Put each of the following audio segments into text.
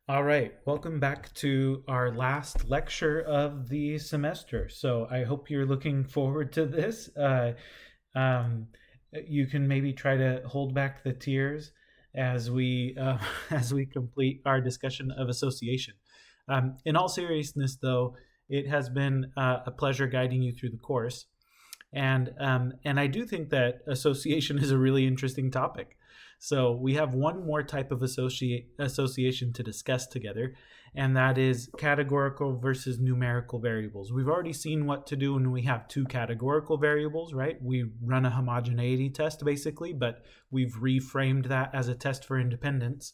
All right, welcome back to our last lecture of the semester. So I hope you're looking forward to this. Um, you can maybe try to hold back the tears as we as we complete our discussion of association. In all seriousness, though, it has been a pleasure guiding you through the course, and I do think that association is a really interesting topic. So we have one more type of association to discuss together, and that is categorical versus numerical variables. We've already seen what to do when we have two categorical variables, right? We run a homogeneity test basically, but we've reframed that as a test for independence.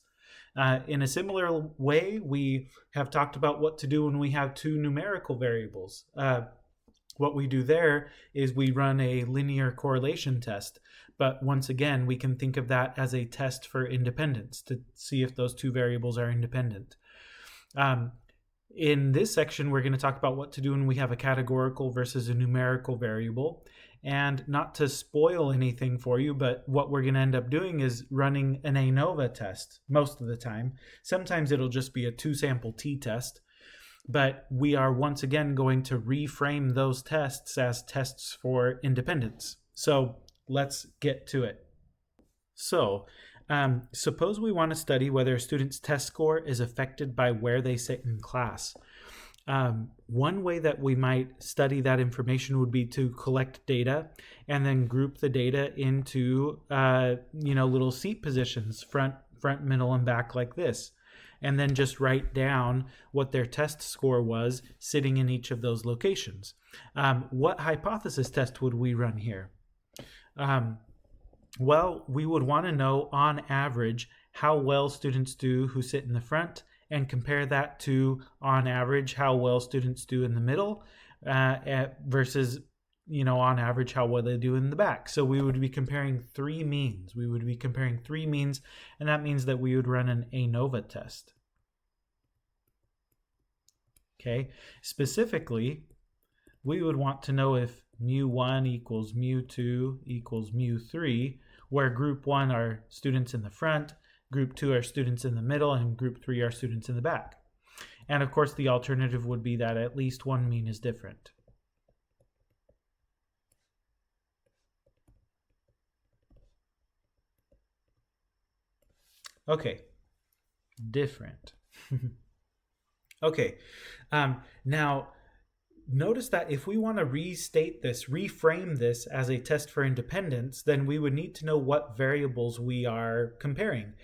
In a similar way, we have talked about what to do when we have two numerical variables. What we do there is we run a linear correlation test. But once again, we can think of that as a test for independence to see if those two variables are independent. In this section, we're going to talk about what to do when we have a categorical versus a numerical variable. And not to spoil anything for you, but what we're going to end up doing is running an ANOVA test most of the time. Sometimes it'll just be a two-sample t-test. But we are once again going to reframe those tests as tests for independence. So let's get to it. So suppose we want to study whether a student's test score is affected by where they sit in class. One way that we might study that information would be to collect data and then group the data into little seat positions, front, middle, and back like this. And then just write down what their test score was sitting in each of those locations. What hypothesis test would we run here? Well, we would want to know on average how well students do who sit in the front and compare that to on average how well students do in the middle versus on average how well they do in the back. So we would be comparing three means. And that means that we would run an ANOVA test. Okay, specifically, we would want to know if mu1 equals mu2 equals mu3, where group 1 are students in the front, group 2 are students in the middle, and group 3 are students in the back. And of course, the alternative would be that at least one mean is different. Okay, different. Okay, now notice that if we want to reframe this as a test for independence, then we would need to know what variables we are comparing.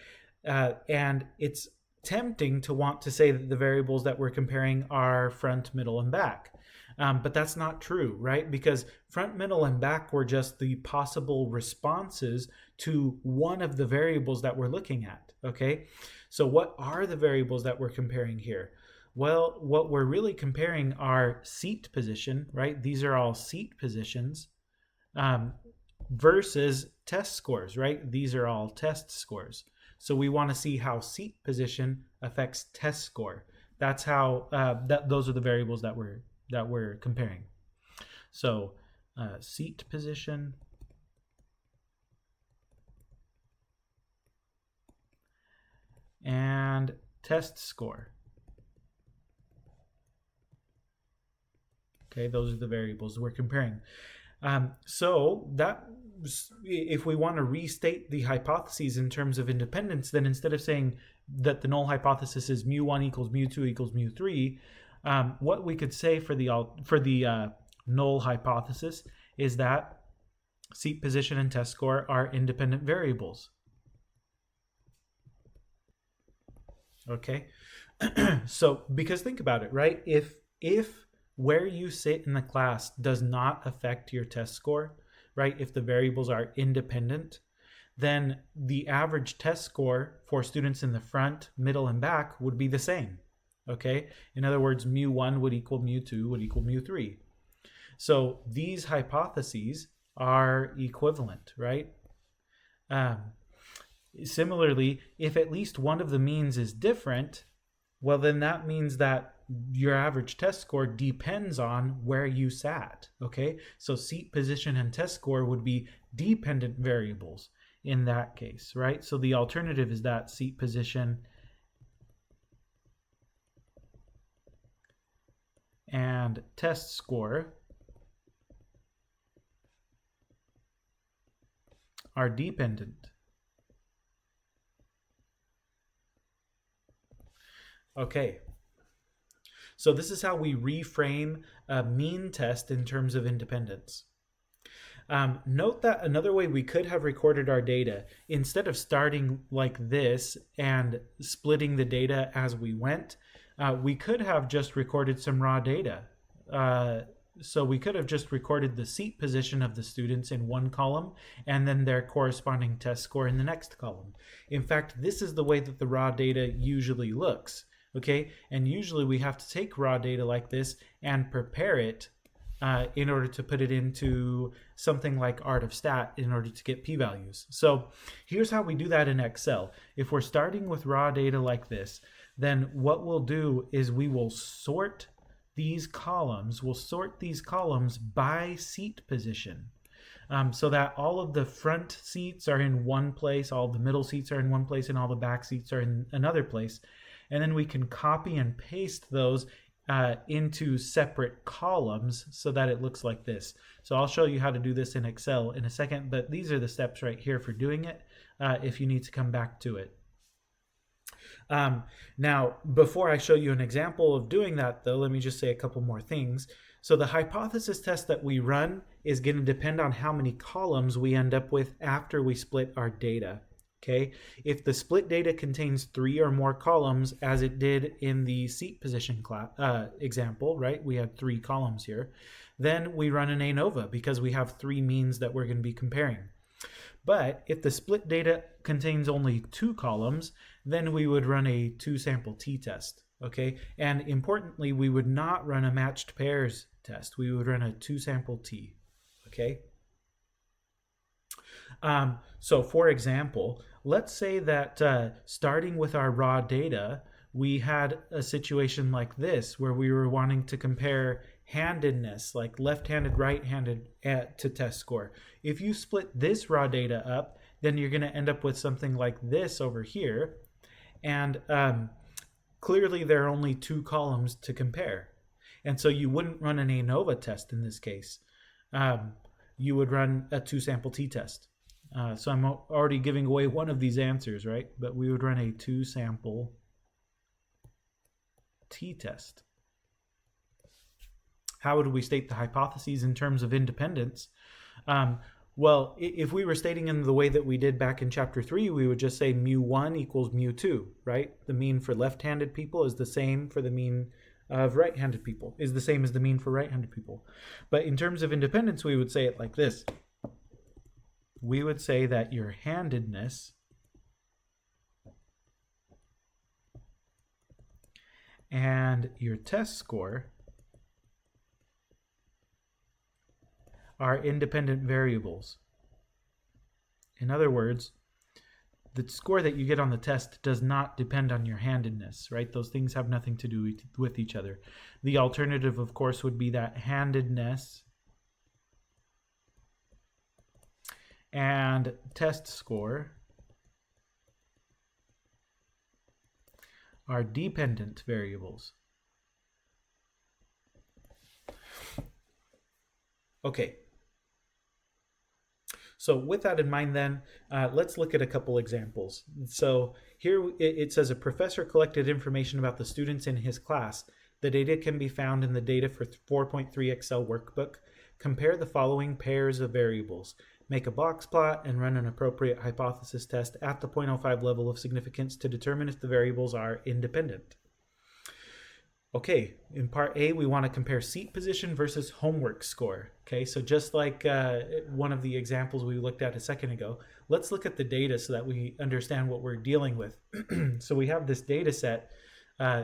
And it's tempting to want to say that the variables that we're comparing are front, middle, and back. But that's not true, right? Because front, middle, and back were just the possible responses to one of the variables that we're looking at, okay? So what are the variables that we're comparing here? Well, what we're really comparing are seat position, right? These are all seat positions versus test scores, right? These are all test scores. So we want to see how seat position affects test score. That's how those are the variables that we're comparing. So seat position and test score. Okay, those are the variables we're comparing. So that if we want to restate the hypotheses in terms of independence, then instead of saying that the null hypothesis is mu1 equals mu2 equals mu3, what we could say for the null hypothesis is that seat position and test score are independent variables. Okay, so because think about it, right? If where you sit in the class does not affect your test score, right? If the variables are independent, then the average test score for students in the front, middle, and back would be the same, okay? In other words, mu1 would equal mu2 would equal mu3. So these hypotheses are equivalent, right? Similarly, if at least one of the means is different, well, then that means that your average test score depends on where you sat, okay? So seat position and test score would be dependent variables in that case, right? So the alternative is that seat position and test score are dependent. Okay, so this is how we reframe a mean test in terms of independence. Note that another way we could have recorded our data, instead of starting like this and splitting the data as we went, we could have just recorded some raw data. So we could have just recorded the seat position of the students in one column and then their corresponding test score in the next column. In fact, this is the way that the raw data usually looks. Okay, and usually we have to take raw data like this and prepare it in order to put it into something like art of stat in order to get p-values. So here's how we do that in Excel. If we're starting with raw data like this, then what we'll do is we will sort these columns. We'll sort these columns by seat position. So that all of the front seats are in one place, all the middle seats are in one place, and all the back seats are in another place. And then we can copy and paste those into separate columns so that it looks like this. So I'll show you how to do this in Excel in a second, but these are the steps right here for doing it if you need to come back to it. Now, before I show you an example of doing that, though, let me just say a couple more things. So the hypothesis test that we run is going to depend on how many columns we end up with after we split our data. Okay, if the split data contains 3 or more columns, as it did in the seat position example, right? We had 3 columns here. Then we run an ANOVA because we have 3 means that we're going to be comparing. But if the split data contains only 2 columns, then we would run a 2-sample t-test. Okay, and importantly, we would not run a matched pairs test. We would run a 2-sample t. Okay. So for example, let's say that starting with our raw data, we had a situation like this where we were wanting to compare handedness, like left-handed, right-handed to test score. If you split this raw data up, then you're going to end up with something like this over here. And clearly there are only 2 columns to compare. And so you wouldn't run an ANOVA test in this case. You would run a 2-sample t-test. So I'm already giving away one of these answers, right? But we would run a 2-sample t-test. How would we state the hypotheses in terms of independence? Well, if we were stating in the way that we did back in chapter 3, we would just say mu1 equals mu2, right? The mean for left-handed people is the same for the mean of right-handed people, is the same as the mean for right-handed people. But in terms of independence, we would say it like this. We would say that your handedness and your test score are independent variables. In other words, the score that you get on the test does not depend on your handedness, right? Those things have nothing to do with each other. The alternative, of course, would be that handedness and test score are dependent variables. Okay. So with that in mind then, let's look at a couple examples. So here it says a professor collected information about the students in his class. The data can be found in the data for 4.3 Excel workbook. Compare the following pairs of variables. Make a box plot and run an appropriate hypothesis test at the 0.05 level of significance to determine if the variables are independent. Okay, in part A, we want to compare seat position versus homework score. Okay, so just like one of the examples we looked at a second ago, let's look at the data so that we understand what we're dealing with. So we have this data set,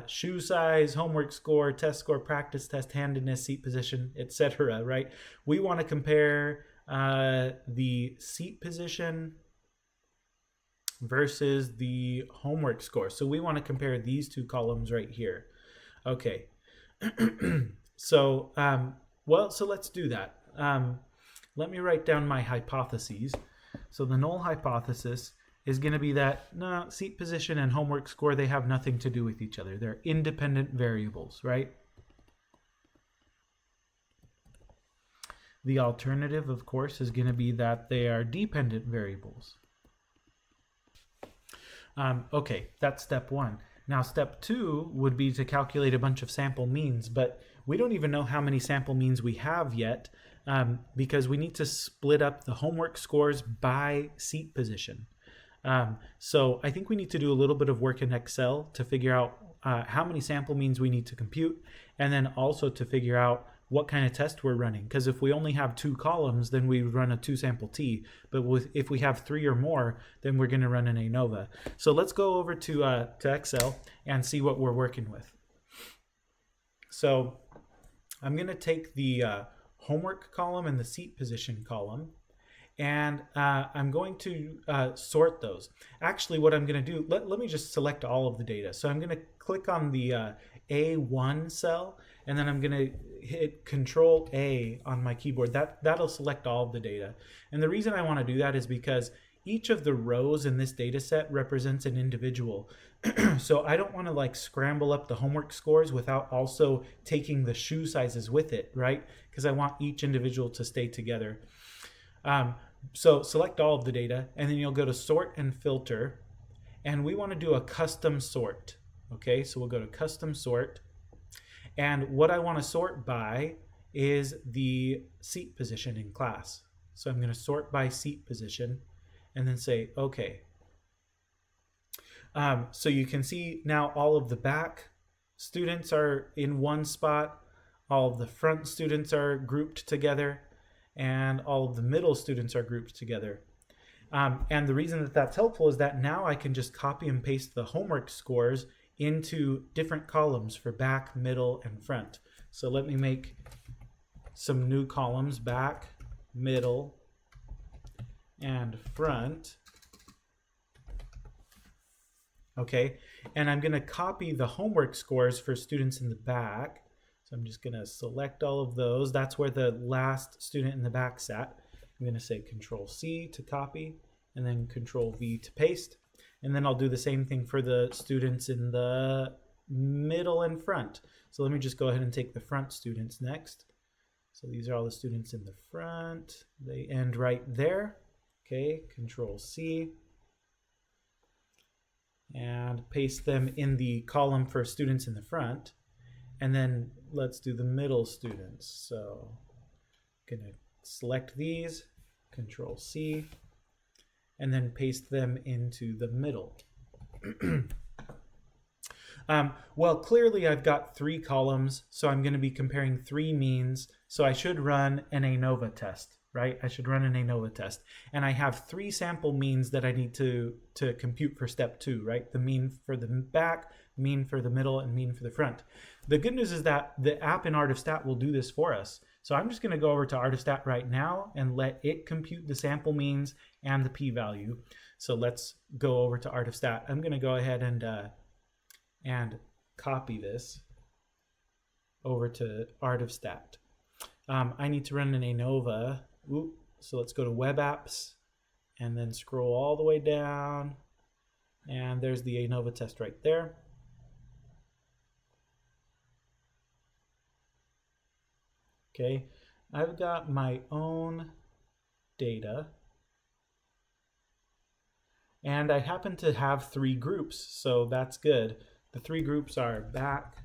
shoe size, homework score, test score, practice test, handedness, seat position, etc. Right? We want to compare the seat position versus the homework score. So we want to compare these 2 columns right here. Okay, so so let's do that. Let me write down my hypotheses. So the null hypothesis is going to be that no, seat position and homework score, they have nothing to do with each other. They're independent variables, right? The alternative, of course, is going to be that they are dependent variables. Okay, that's step one. Now, step two would be to calculate a bunch of sample means, but we don't even know how many sample means we have yet because we need to split up the homework scores by seat position. So I think we need to do a little bit of work in Excel to figure out how many sample means we need to compute, and then also to figure out what kind of test we're running. Because if we only have 2 columns, then we would run a 2-sample T. But if we have 3 or more, then we're going to run an ANOVA. So let's go over to Excel and see what we're working with. So I'm going to take the homework column and the seat position column, and I'm going to sort those. Actually, what I'm going to do, let me just select all of the data. So I'm going to click on the A1 cell, and then I'm going to hit Control A on my keyboard. That'll select all of the data. And the reason I want to do that is because each of the rows in this data set represents an individual. So I don't want to like scramble up the homework scores without also taking the shoe sizes with it, right? Because I want each individual to stay together. So select all of the data, and then you'll go to Sort and Filter, and we want to do a custom sort. Okay, so we'll go to Custom Sort, and what I want to sort by is the seat position in class. So I'm going to sort by seat position, and then say OK. So you can see now all of the back students are in one spot, all of the front students are grouped together, and all of the middle students are grouped together. And the reason that that's helpful is that now I can just copy and paste the homework scores into different columns for back, middle, and front. So let me make some new columns: back, middle, and front. Okay, and I'm going to copy the homework scores for students in the back. So I'm just going to select all of those. That's where the last student in the back sat. I'm going to say Control C to copy, and then Control V to paste. And then I'll do the same thing for the students in the middle and front. So let me just go ahead and take the front students next. So these are all the students in the front. They end right there. Okay, Control C. And paste them in the column for students in the front. And then let's do the middle students. So I'm going to select these, Control C, and then paste them into the middle. Well, clearly I've got 3 columns, so I'm going to be comparing 3 means. So I should run an ANOVA test, right? I should run an ANOVA test. And I have 3 sample means that I need to compute for step 2, right? The mean for the back, mean for the middle, and mean for the front. The good news is that the app in ArtofStat will do this for us. So I'm just going to go over to ArtofStat right now and let it compute the sample means and the p-value. So let's go over to ArtofStat. I'm going to go ahead and copy this over to ArtofStat. I need to run an ANOVA. So let's go to Web Apps and then scroll all the way down. And there's the ANOVA test right there. Okay, I've got my own data, and I happen to have 3 groups, so that's good. The 3 groups are back,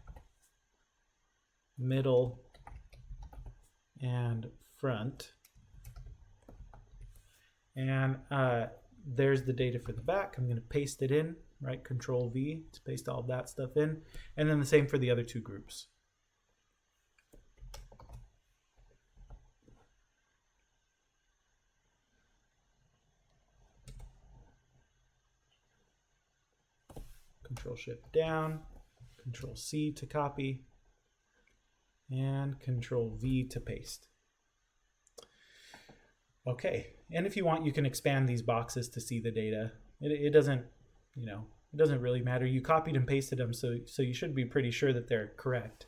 middle, and front. And there's the data for the back. I'm going to paste it in, right? Control V to paste all of that stuff in, and then the same for the other 2 groups. Control Shift down, Control C to copy, and Control V to paste. Okay, and if you want, you can expand these boxes to see the data. It doesn't, it doesn't really matter. You copied and pasted them, so you should be pretty sure that they're correct.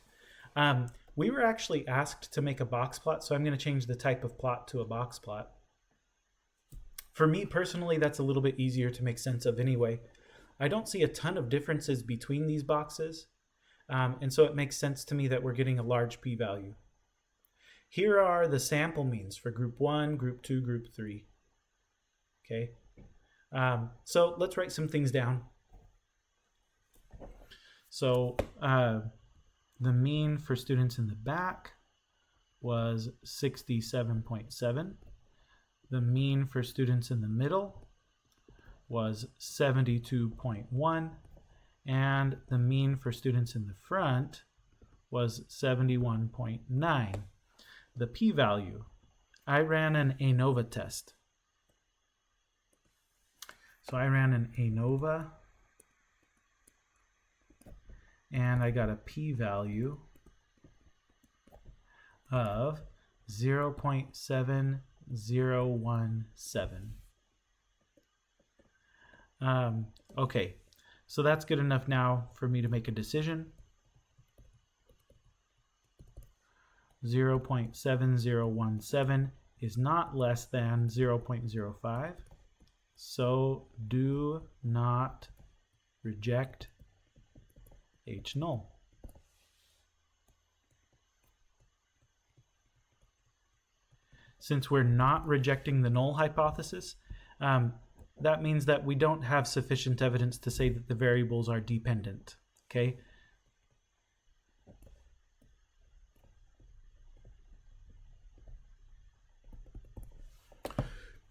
We were actually asked to make a box plot, so I'm going to change the type of plot to a box plot. For me personally, that's a little bit easier to make sense of anyway. I don't see a ton of differences between these boxes, and so it makes sense to me that we're getting a large p-value. Here are the sample means for group 1, group 2, group 3. Okay, so let's write some things down. So the mean for students in the back was 67.7. The mean for students in the middle was 72.1. And the mean for students in the front was 71.9. The p-value, I ran an ANOVA test. So I ran an ANOVA, and I got a p-value of 0.7017. Okay, so that's good enough now for me to make a decision. 0.7017 is not less than 0.05, so do not reject H null. Since we're not rejecting the null hypothesis, that means that we don't have sufficient evidence to say that the variables are dependent. Okay?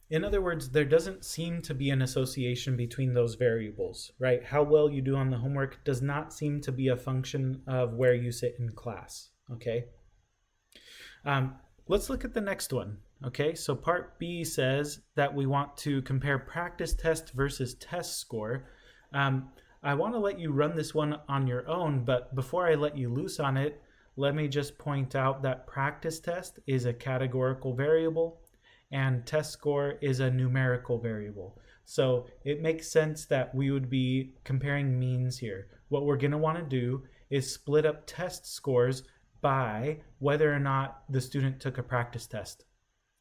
In other words, there doesn't seem to be an association between those variables, right? How well you do on the homework does not seem to be a function of where you sit in class, okay? Let's look at the next one, okay? So part B says that we want to compare practice test versus test score. I want to let you run this one on your own, but before I let you loose on it, let me just point out that practice test is a categorical variable and test score is a numerical variable. So it makes sense that we would be comparing means here. What we're going to want to do is split up test scores by whether or not the student took a practice test.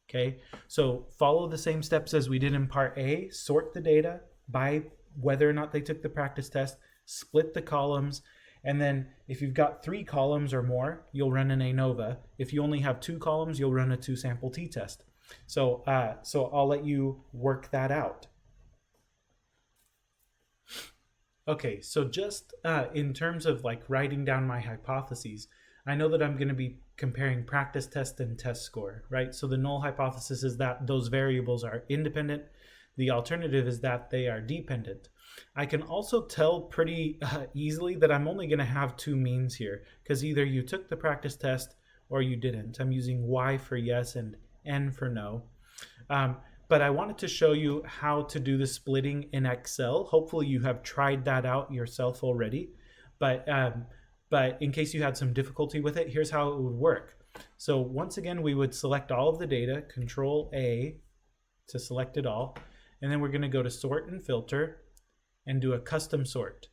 Okay, so follow the same steps as we did in part A, sort the data by whether or not they took the practice test, split the columns, and then if you've got 3 columns or more, you'll run an ANOVA. If you only have 2 columns, you'll run a 2 sample t-test. So I'll let you work that out. Okay, so just in terms of like writing down my hypotheses, I know that I'm going to be comparing practice test and test score, right? So the null hypothesis is that those variables are independent. The alternative is that they are dependent. I can also tell pretty easily that I'm only going to have 2 means here, because either you took the practice test or you didn't. I'm using Y for yes and N for no. But I wanted to show you how to do the splitting in Excel. Hopefully you have tried that out yourself already. But in case you had some difficulty with it, here's how it would work. So once again, we would select all of the data, Control A to select it all. And then we're going to go to Sort and Filter and do a custom sort.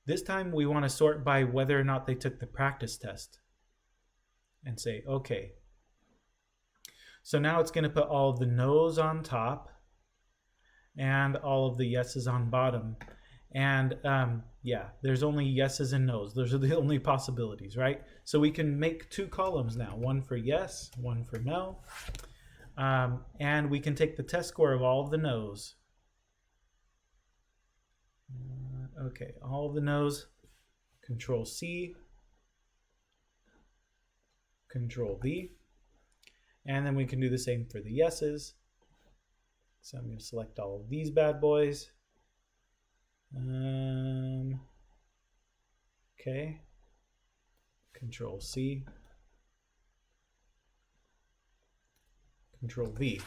This time we want to sort by whether or not they took the practice test. And say, okay. So now it's going to put all of the no's on top and all of the yeses on bottom. And yeah, there's only yeses and no's. Those are the only possibilities, right? So we can make 2 columns now, one for yes, one for no. And we can take the test score of all of the no's. Okay, all of the no's, Control C, Control V. And then we can do the same for the yeses. So I'm going to select all of these bad boys. Okay. Control C. Control V.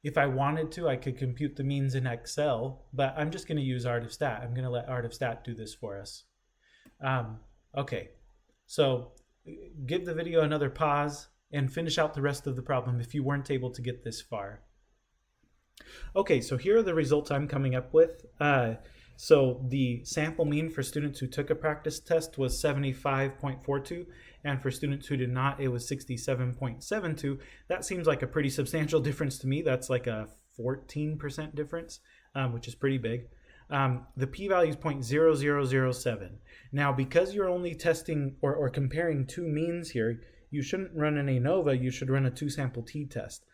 If I wanted to, I could compute the means in Excel, but I'm just going to use Art of Stat. I'm going to let Art of Stat do this for us. Okay, so give the video another pause and finish out the rest of the problem if you weren't able to get this far. Okay, so here are the results I'm coming up with. So the sample mean for students who took a practice test was 75.42, and for students who did not, it was 67.72. That seems like a pretty substantial difference to me. That's like a 14% difference, which is pretty big. The p-value is 0.0007. Now, because you're only testing or comparing 2 means here, you shouldn't run an ANOVA, you should run a two-sample t-test.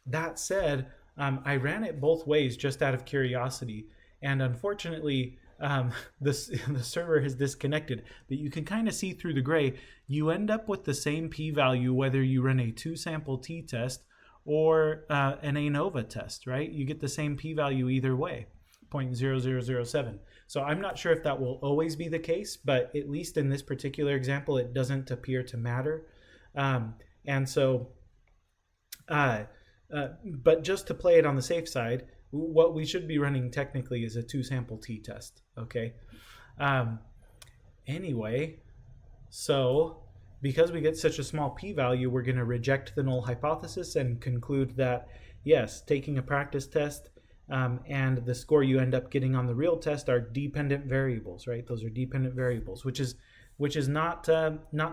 That said, I ran it both ways just out of curiosity, and unfortunately, the server has disconnected, but you can kind of see through the gray. You end up with the same p-value whether you run a two-sample t-test or an ANOVA test, right? You get the same p-value either way, 0.0007. So I'm not sure if that will always be the case, but at least in this particular example, it doesn't appear to matter. But just to play it on the safe side, what we should be running technically is a two-sample t-test, okay? Anyway, so because we get such a small p-value, we're going to reject the null hypothesis and conclude that, yes, taking a practice test and the score you end up getting on the real test are dependent variables, right? Those are dependent variables, which is not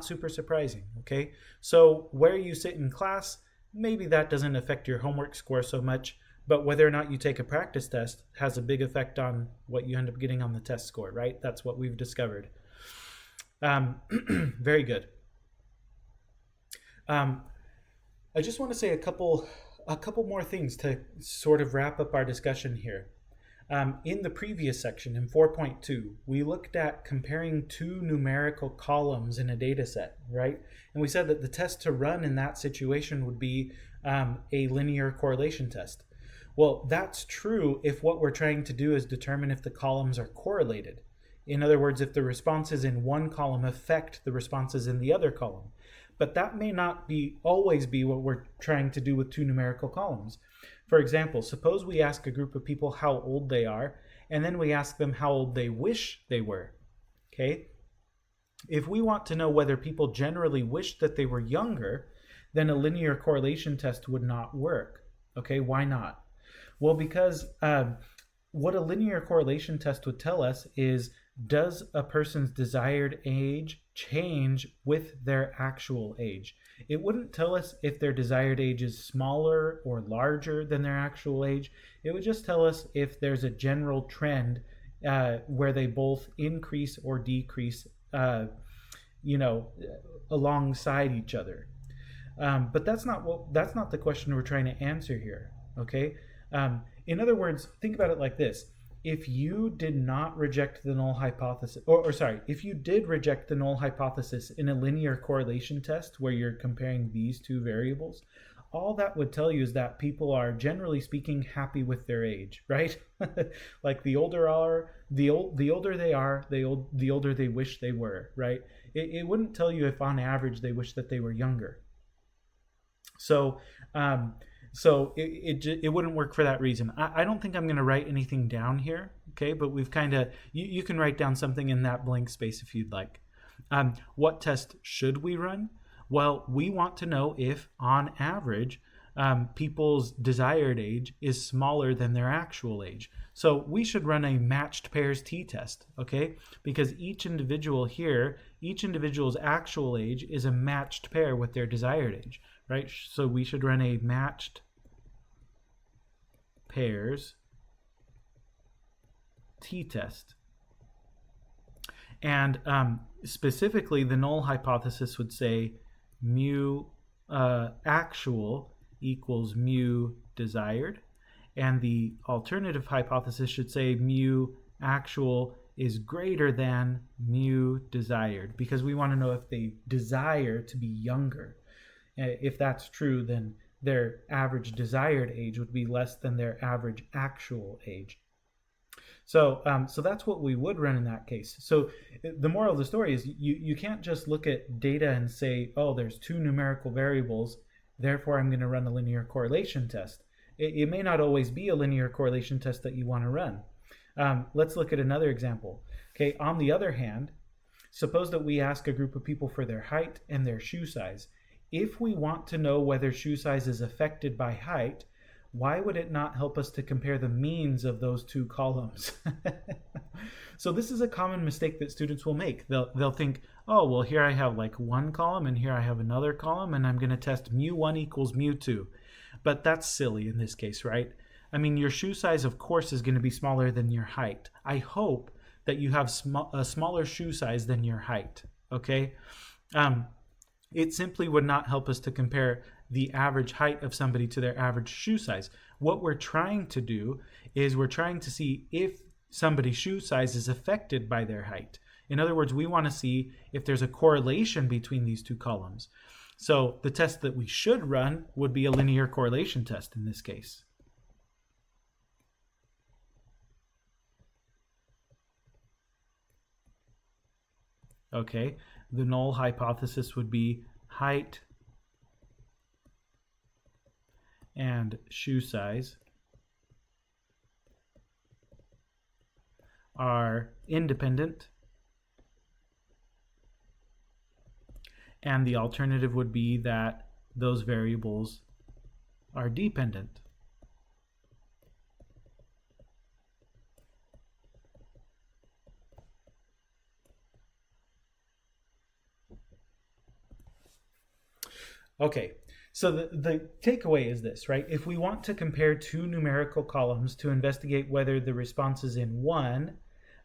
super surprising, okay? So where you sit in class, maybe that doesn't affect your homework score so much, but whether or not you take a practice test has a big effect on what you end up getting on the test score, right? That's what we've discovered. Very good. I just want to say a couple more things to sort of wrap up our discussion here. In the previous section, in 4.2, we looked at comparing two numerical columns in a data set, right? And we said that the test to run in that situation would be a linear correlation test. Well, that's true if what we're trying to do is determine if the columns are correlated. In other words, if the responses in one column affect the responses in the other column. But that may not always be what we're trying to do with two numerical columns. For example, suppose we ask a group of people how old they are, and then we ask them how old they wish they were, okay? If we want to know whether people generally wish that they were younger, then a linear correlation test would not work, okay? Why not? Well, because what a linear correlation test would tell us is, does a person's desired age change with their actual age? It wouldn't tell us if their desired age is smaller or larger than their actual age. It would just tell us if there's a general trend where they both increase or decrease, alongside each other. But that's not the question we're trying to answer here. Okay. In other words, think about it like this. If you did not reject the null hypothesis, if you did reject the null hypothesis in a linear correlation test where you're comparing these two variables, all that would tell you is that people are, generally speaking, happy with their age, right? Like the older they are, the older they wish they were, right? It wouldn't tell you if on average they wish that they were younger. So it wouldn't work for that reason. I don't think I'm going to write anything down here, okay? But we've kind of, you can write down something in that blank space if you'd like. What test should we run? Well, we want to know if, on average, people's desired age is smaller than their actual age. So we should run a matched pairs t-test, okay? Because each individual's actual age is a matched pair with their desired age, right? So we should run a matched pairs t-test. And specifically, the null hypothesis would say mu actual equals mu desired, and the alternative hypothesis should say mu actual is greater than mu desired, because we want to know if they desire to be younger. If that's true, then their average desired age would be less than their average actual age. So that's what we would run in that case. So the moral of the story is you can't just look at data and say, oh, there's two numerical variables, therefore I'm going to run a linear correlation test. It may not always be a linear correlation test that you want to run. Let's look at another example. Okay, on the other hand, suppose that we ask a group of people for their height and their shoe size. If we want to know whether shoe size is affected by height, why would it not help us to compare the means of those two columns? So this is a common mistake that students will make. They'll think, oh, well, here I have like one column and here I have another column, and I'm going to test mu1 equals mu2. But that's silly in this case, right? I mean, your shoe size, of course, is going to be smaller than your height. I hope that you have a smaller shoe size than your height, okay? It simply would not help us to compare the average height of somebody to their average shoe size. What we're trying to do is we're trying to see if somebody's shoe size is affected by their height. In other words, we want to see if there's a correlation between these two columns. So the test that we should run would be a linear correlation test in this case. Okay, the null hypothesis would be height and shoe size are independent, and the alternative would be that those variables are dependent. Okay, so the takeaway is this, right? If we want to compare two numerical columns to investigate whether the responses in one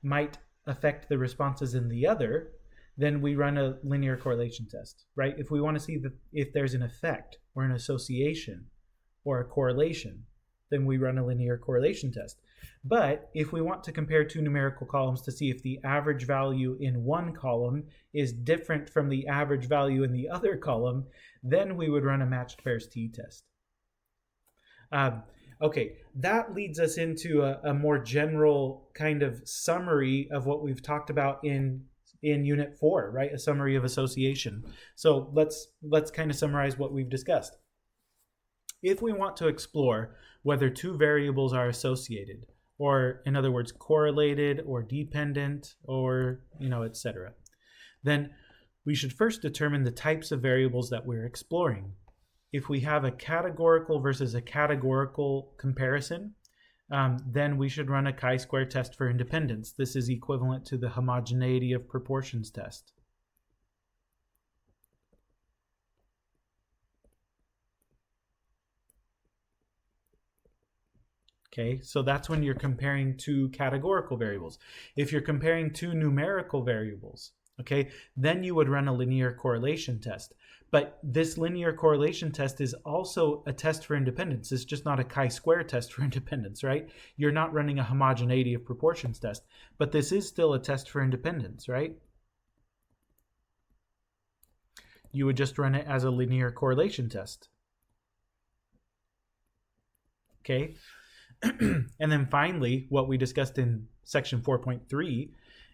might affect the responses in the other, then we run a linear correlation test, right? If we want to see if there's an effect or an association or a correlation, then we run a linear correlation test. But if we want to compare two numerical columns to see if the average value in one column is different from the average value in the other column, then we would run a matched pairs t-test. Okay, that leads us into a more general kind of summary of what we've talked about in Unit 4, right? A summary of association. So let's kind of summarize what we've discussed. If we want to explore whether two variables are associated, or in other words, correlated or dependent, or, etc., then we should first determine the types of variables that we're exploring. If we have a categorical versus a categorical comparison, then we should run a chi-square test for independence. This is equivalent to the homogeneity of proportions test. Okay, so that's when you're comparing two categorical variables. If you're comparing two numerical variables, okay, then you would run a linear correlation test. But this linear correlation test is also a test for independence. It's just not a chi-square test for independence, right? You're not running a homogeneity of proportions test, but this is still a test for independence, right? You would just run it as a linear correlation test. Okay. And then finally, what we discussed in section 4.3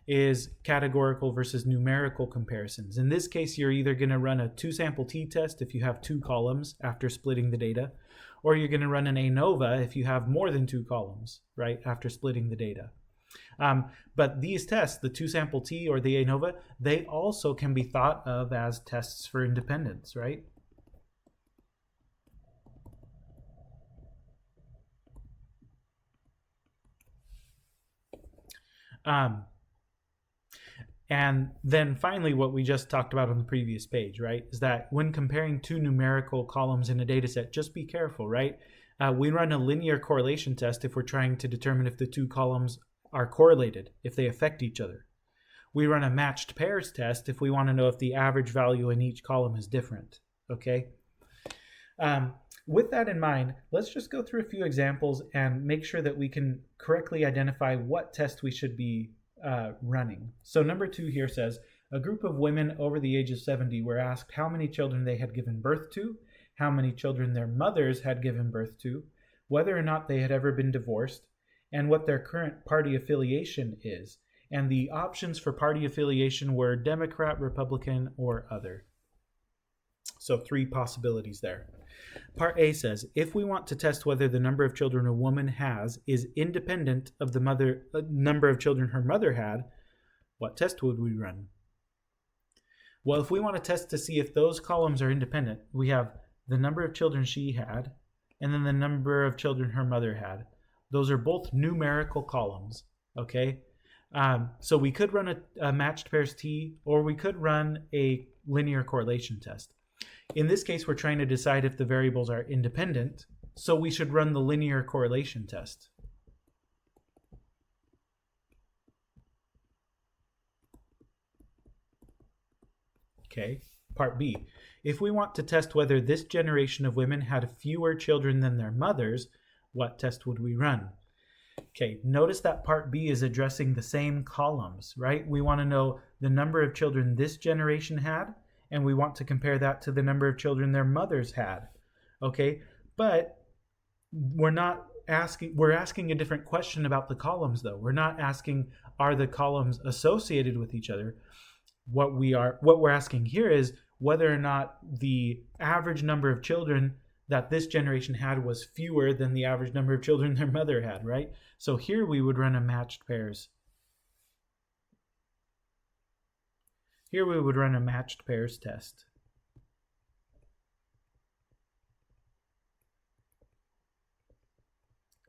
is categorical versus numerical comparisons. In this case, you're either going to run a two-sample t-test if you have two columns after splitting the data, or you're going to run an ANOVA if you have more than two columns, right, after splitting the data. But these tests, the two-sample t or the ANOVA, they also can be thought of as tests for independence, right? And then finally, what we just talked about on the previous page, right, is that when comparing two numerical columns in a data set, just be careful, right? We run a linear correlation test if we're trying to determine if the two columns are correlated, if they affect each other. We run a matched pairs test if we want to know if the average value in each column is different, okay? With that in mind, let's just go through a few examples and make sure that we can correctly identify what test we should be running. So number 2 here says, a group of women over the age of 70 were asked how many children they had given birth to, how many children their mothers had given birth to, whether or not they had ever been divorced, and what their current party affiliation is. And the options for party affiliation were Democrat, Republican, or other. So 3 possibilities there. Part A says, if we want to test whether the number of children a woman has is independent of the number of children her mother had, what test would we run? Well, if we want to test to see if those columns are independent, we have the number of children she had, and then the number of children her mother had. Those are both numerical columns, okay? So we could run a matched pairs T, or we could run a linear correlation test. In this case, we're trying to decide if the variables are independent, so we should run the linear correlation test. Okay, Part B. If we want to test whether this generation of women had fewer children than their mothers, what test would we run? Okay, notice that part B is addressing the same columns, right? We want to know the number of children this generation had, and we want to compare that to the number of children their mothers had. Okay, but we're asking a different question about the columns though. We're not asking, are the columns associated with each other? What we're asking here is whether or not the average number of children that this generation had was fewer than the average number of children their mother had, right? So here we would run a matched pairs. Here we would run a matched pairs test.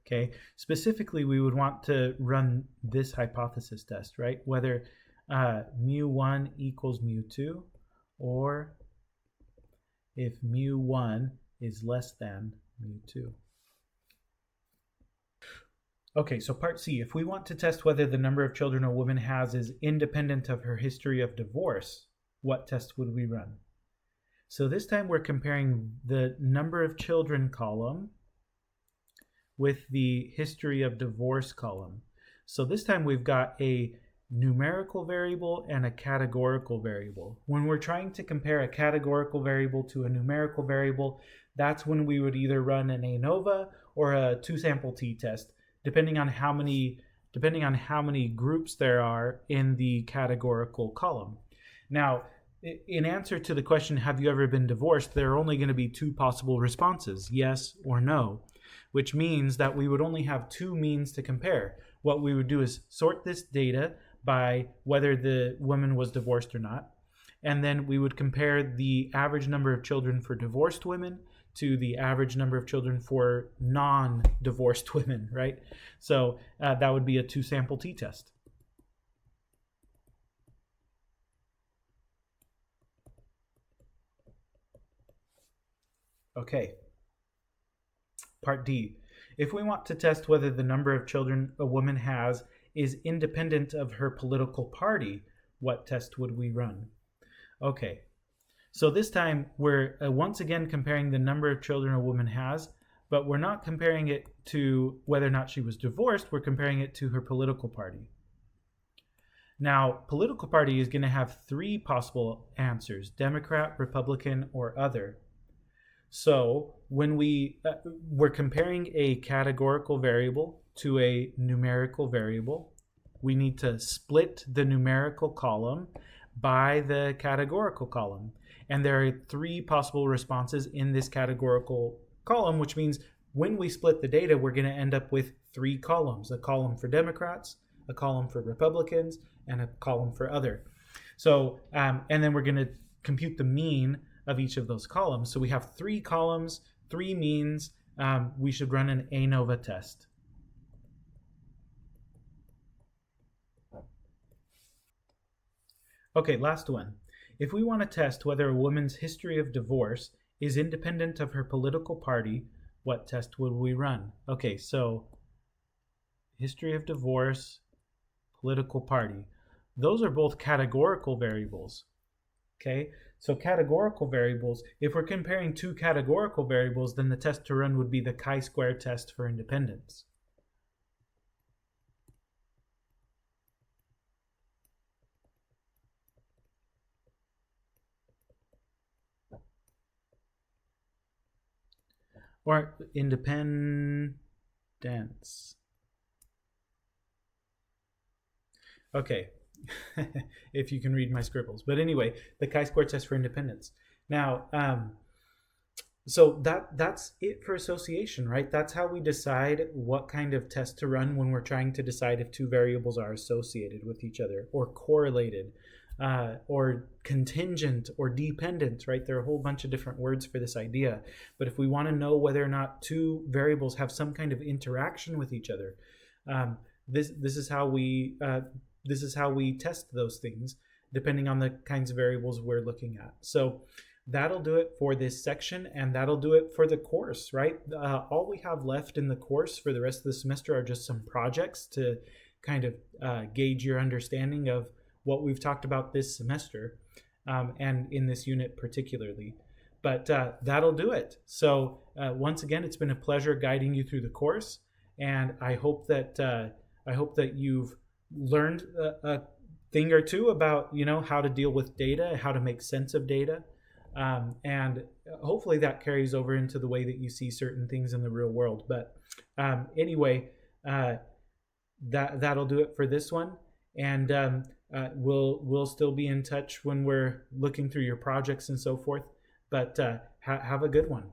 Okay, specifically we would want to run this hypothesis test, right? Whether mu1 equals mu2, or if mu1 is less than mu2. Okay, so part C, if we want to test whether the number of children a woman has is independent of her history of divorce, what test would we run? So this time we're comparing the number of children column with the history of divorce column. So this time we've got a numerical variable and a categorical variable. When we're trying to compare a categorical variable to a numerical variable, that's when we would either run an ANOVA or a two-sample t-test, depending on how many groups there are in the categorical column. Now, in answer to the question, have you ever been divorced, there are only going to be two possible responses, yes or no, which means that we would only have two means to compare. What we would do is sort this data by whether the woman was divorced or not, and then we would compare the average number of children for divorced women to the average number of children for non-divorced women, right? So that would be a two-sample t-test. Okay. Part D. If we want to test whether the number of children a woman has is independent of her political party, what test would we run? Okay, so this time we're once again comparing the number of children a woman has, but we're not comparing it to whether or not she was divorced, we're comparing it to her political party. Now, political party is going to have three possible answers: Democrat, Republican, or other. So when we're comparing a categorical variable to a numerical variable, we need to split the numerical column by the categorical column. And there are three possible responses in this categorical column, which means when we split the data, we're going to end up with three columns: a column for Democrats, a column for Republicans, and a column for other. So, and then we're going to compute the mean of each of those columns. So we have three columns, three means. We should run an ANOVA test. Okay, last one. If we want to test whether a woman's history of divorce is independent of her political party, what test would we run? Okay, so history of divorce, political party. Those are both categorical variables. Okay, so categorical variables, if we're comparing two categorical variables, then the test to run would be the chi-square test for independence. Or independence. Okay, if you can read my scribbles. But anyway, the chi-square test for independence. Now, so that's it for association, right? That's how we decide what kind of test to run when we're trying to decide if two variables are associated with each other or correlated. Or contingent or dependent, right? There are a whole bunch of different words for this idea. But if we want to know whether or not two variables have some kind of interaction with each other, this is how we test those things, depending on the kinds of variables we're looking at. So that'll do it for this section, and that'll do it for the course, right? All we have left in the course for the rest of the semester are just some projects to kind of gauge your understanding of what we've talked about this semester. and in this unit particularly. But that'll do it. So once again, it's been a pleasure guiding you through the course, and I hope that you've learned a thing or two about how to deal with data, how to make sense of data, and hopefully that carries over into the way that you see certain things in the real world. But anyway, that'll do it for this one, and we'll still be in touch when we're looking through your projects and so forth. But have a good one.